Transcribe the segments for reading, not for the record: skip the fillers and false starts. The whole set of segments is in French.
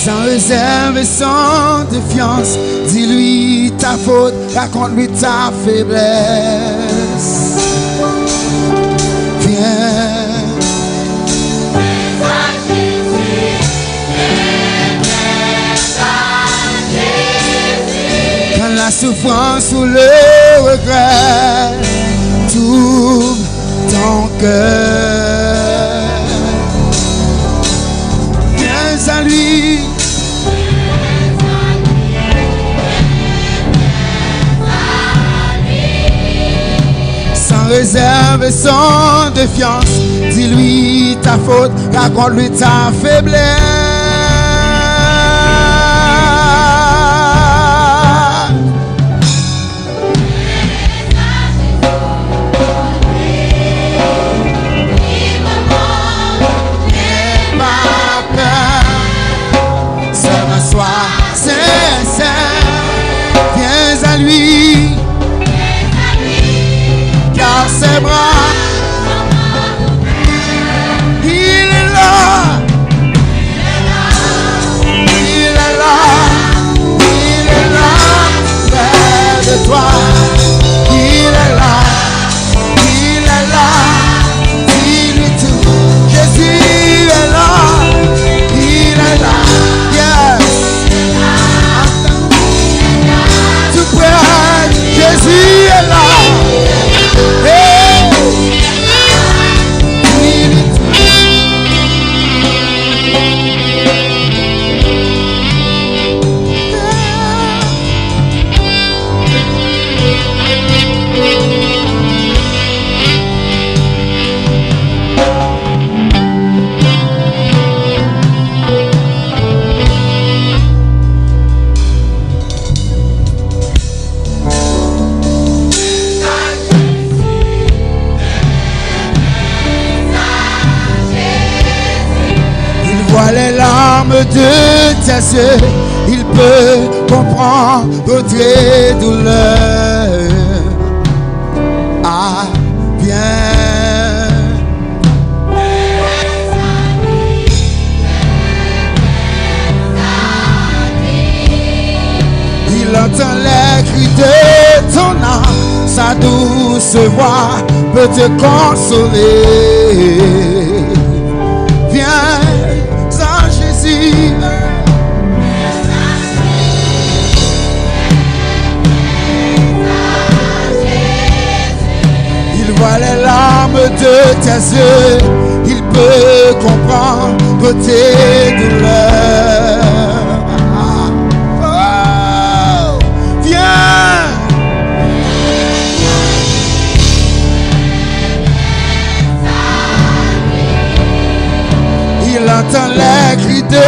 Sans réserve et sans défiance, dis-lui ta faute, raconte-lui ta faiblesse. Viens. Quand la souffrance ou le regret tourne ton cœur, viens à lui. Sans réserve et sans défiance, dis-lui ta faute, raconte-lui ta faiblesse. Viens à lui, car ses bras, il est là, il est là, il est là, près de toi, il est là, il est là, dis-lui tout, Jésus est là, il est là, yes. Jésus est là. Hey. Les larmes de tes yeux, il peut comprendre tes douleurs. Ah, viens. Il entend les cris de ton âme, sa douce voix peut te consoler. Viens. Il voit les larmes de tes yeux, il peut comprendre tes douleurs. Oh, viens. Il entend les cris de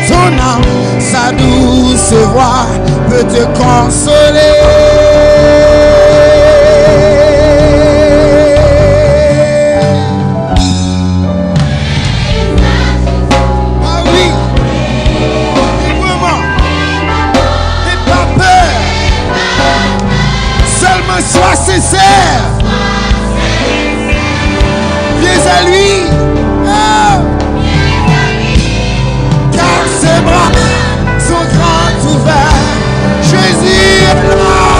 ton âme, sa douce voix peut te consoler. Ah oui, librement, n'aie pas peur, seulement sois sincère. Viens à lui. Ses bras sont grands ouverts, Jésus est là.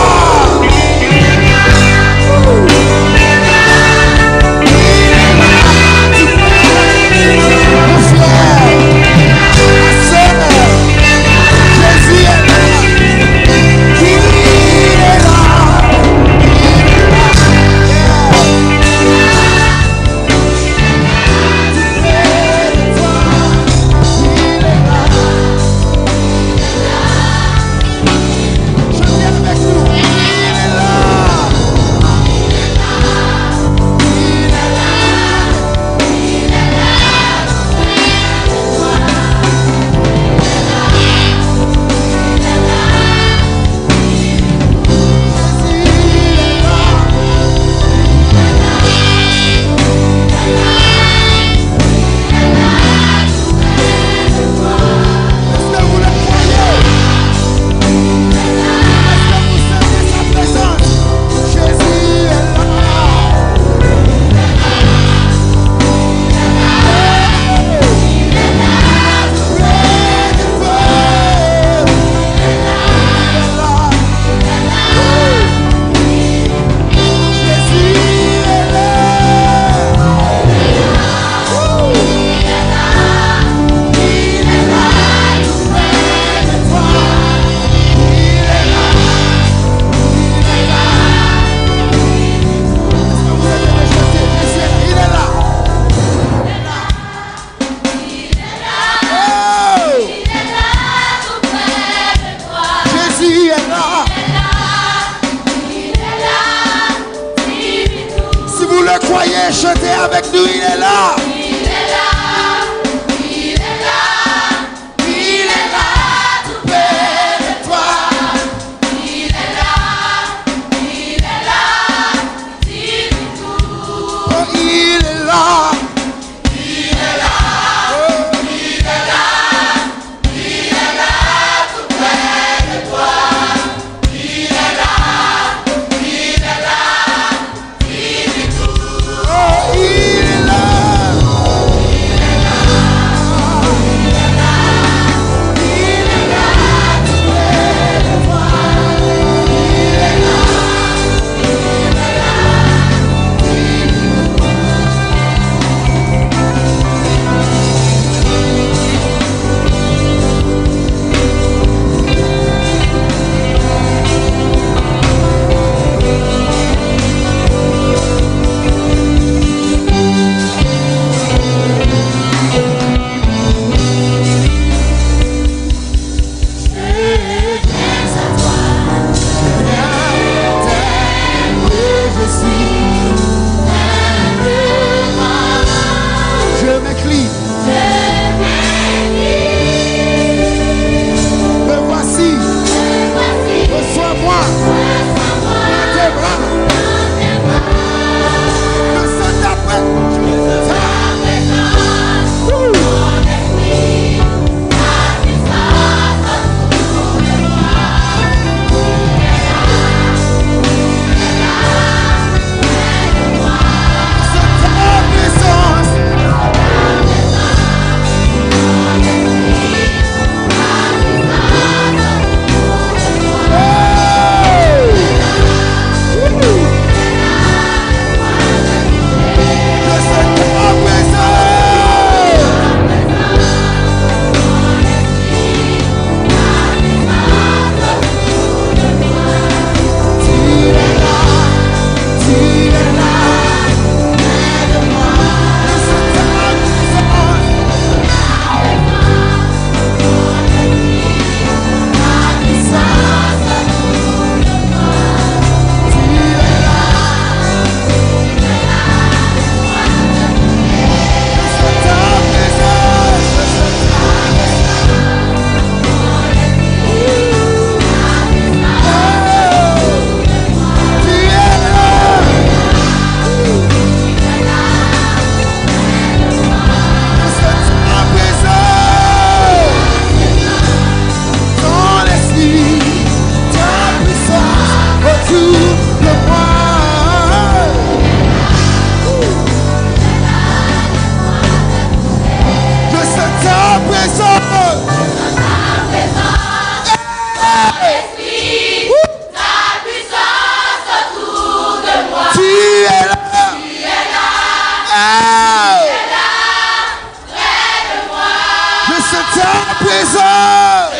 sens ta présence.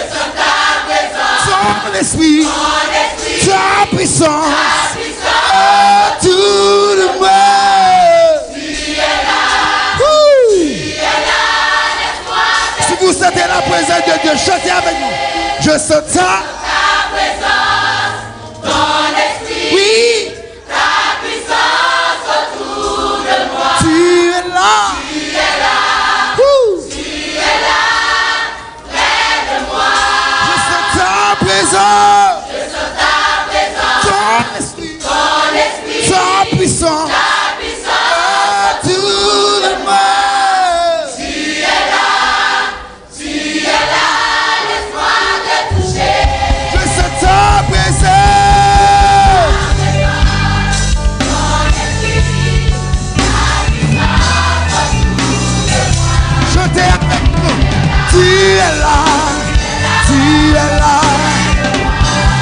Ton esprit, ta puissance. Autour de moi. Si vous sentez la présence de Dieu, chantez avec nous. Je sens ta présence, ton esprit, oui, ta puissance autour de moi. Tu es là. Tu es là. Tu es là, près de moi. Je sens ta présence. Je sens ta présence, Ton esprit, ta puissance. Autour de moi. Tu es là, tu es là,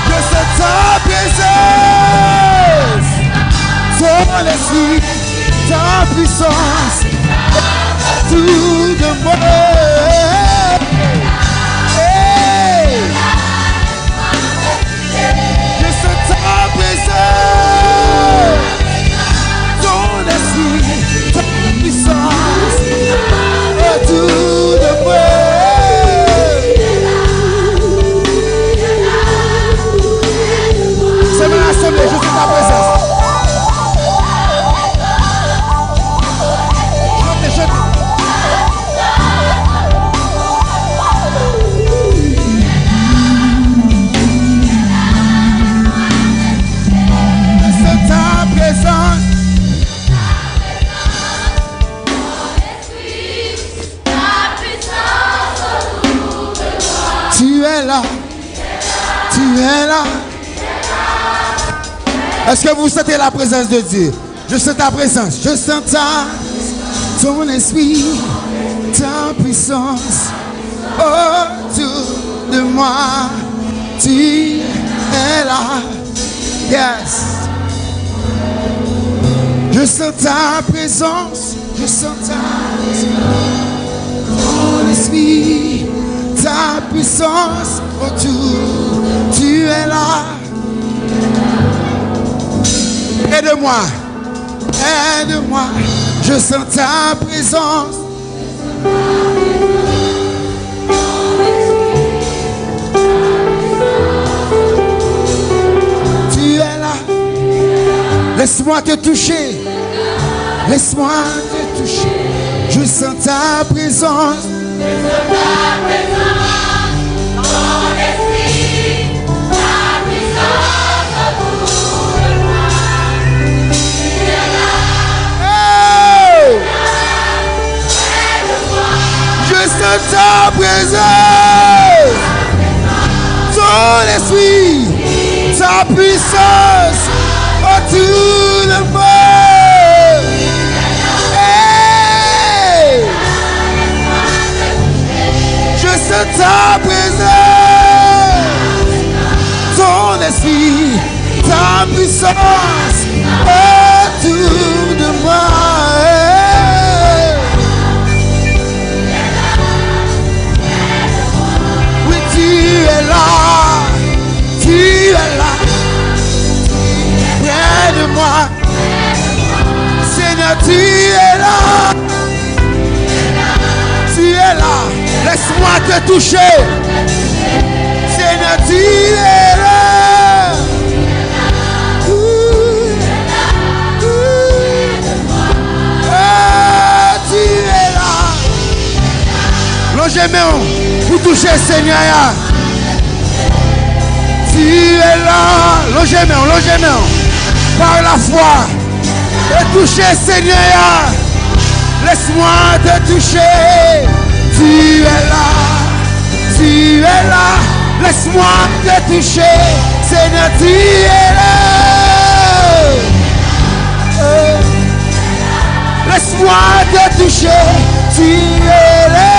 je sens ta présence, ton esprit, ta puissance, tout de moi. Hey. Je sens ta présence, ton esprit, ta puissance, tout de moi. C'est mon assemblée, je suis ta présence. Chantez, chantez. C'est ta présence. Tu es là, tu es là. Est-ce que vous sentez la présence de Dieu? Je sens ta présence, je sens ton esprit, ta puissance autour de moi. Tu es là, yes. Je sens ta présence, je sens ton esprit, ta puissance autour. Tu es là. Aide-moi, aide-moi, je sens ta présence. Tu es là, laisse-moi te toucher, laisse-moi te toucher, je sens ta présence. Ta présence, ton esprit, ta puissance autour de moi. Hey! Je sens ta présence, ton esprit, ta puissance autour de moi. Tu es là, près de moi. Seigneur, tu es là, tu es là. Laisse-moi te toucher. Seigneur, tu es là. Tu es là. Longez mes mains pour toucher Seigneur. Tu es là, longez main, par la foi, et toucher Seigneur, laisse-moi te toucher. Tu es là, laisse-moi te toucher. Seigneur, tu es là. Laisse-moi te toucher. Tu es là.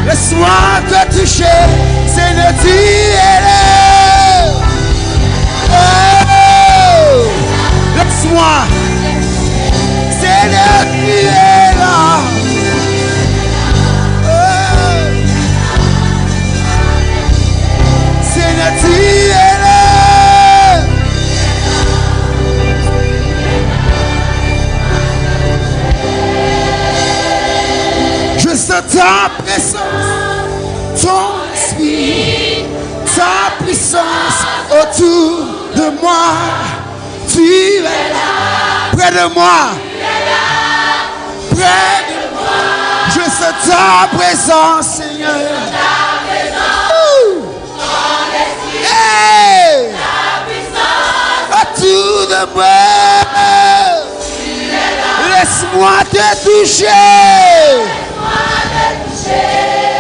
Laisse-moi te toucher, Seigneur, tu es là. Oh, laisse-moi, Seigneur, tu es là. ta présence, ton esprit, ta puissance autour de moi. Tu es là, près de moi, près de moi. Je sens ta présence, Seigneur. Hey! Autour de moi. Laisse-moi te toucher.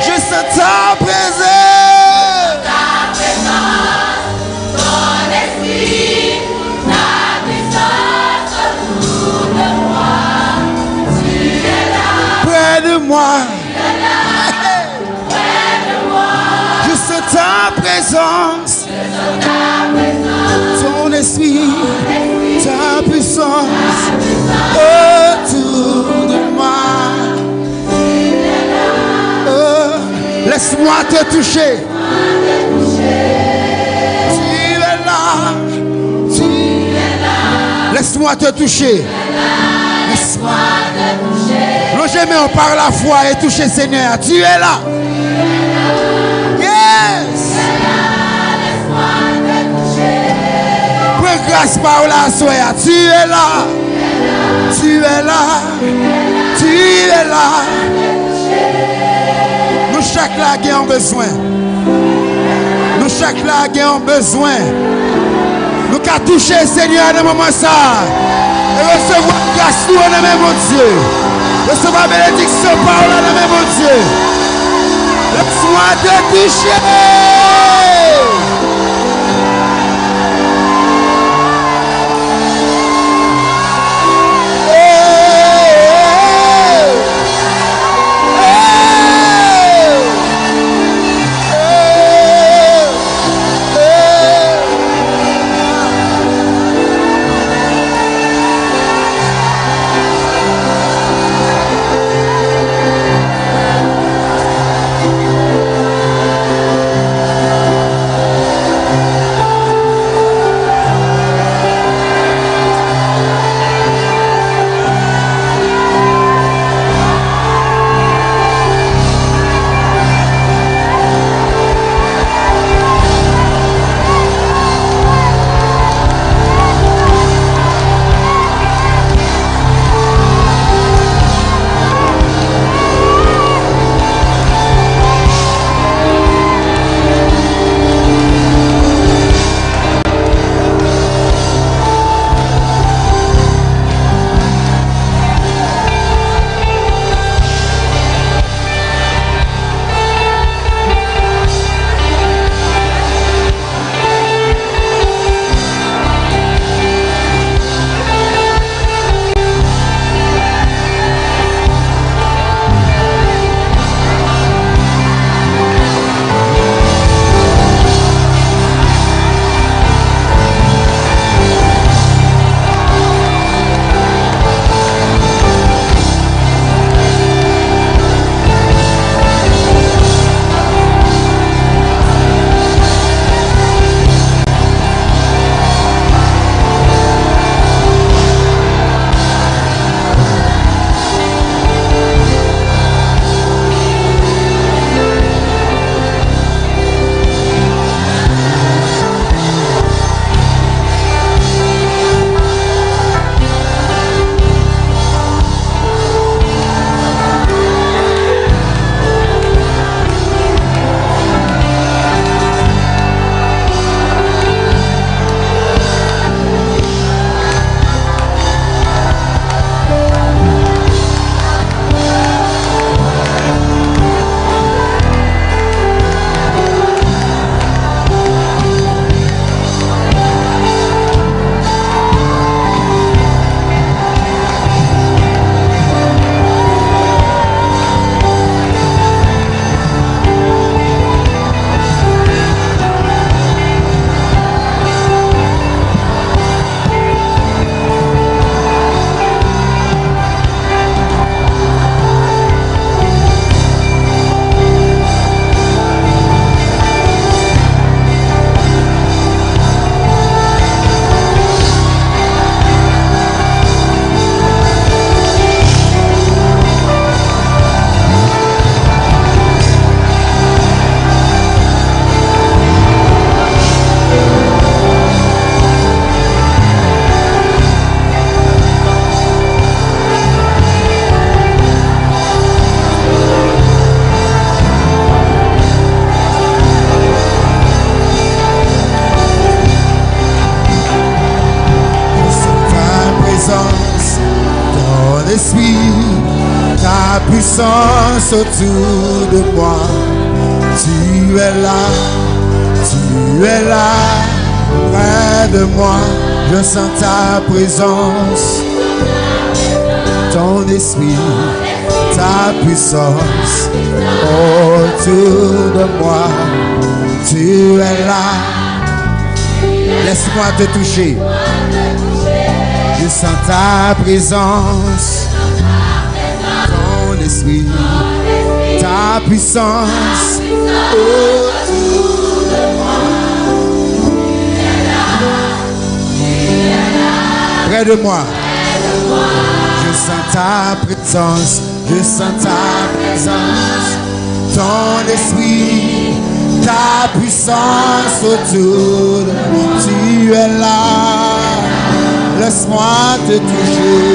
Je sens ta présence. Ton esprit, ta puissance autour de moi. Tu es là. Près de moi. Près de moi. Je sens ta présence. Ton esprit, ta puissance autour de moi. Oh, laisse-moi te toucher. Tu es là. Laisse-moi te toucher. Laisse-moi te toucher. Longez mes par la foi et toucher Seigneur. Tu es là. Yes. Prends grâce par la soya. Tu es là. Tu es là. Tu es là. Nous chaque là qui avons besoin. Nous chaque là qui avons besoin. Nous qu'à toucher Seigneur dans le moment ça. Et recevoir grâce nous dans le même Dieu. Recevoir bénédiction par là dans le même Dieu. Laisse-moi te toucher. esprit, ta puissance autour de moi. Tu es là, près de moi. Je sens ta présence, ton esprit, ta puissance autour de moi. Tu es là. Laisse-moi te toucher. Je sens ta présence, ton esprit, ta puissance autour de moi. Près de moi. Je sens ta présence, je sens ta présence, ton esprit, ta puissance autour de moi. Tu es là, laisse-moi te toucher.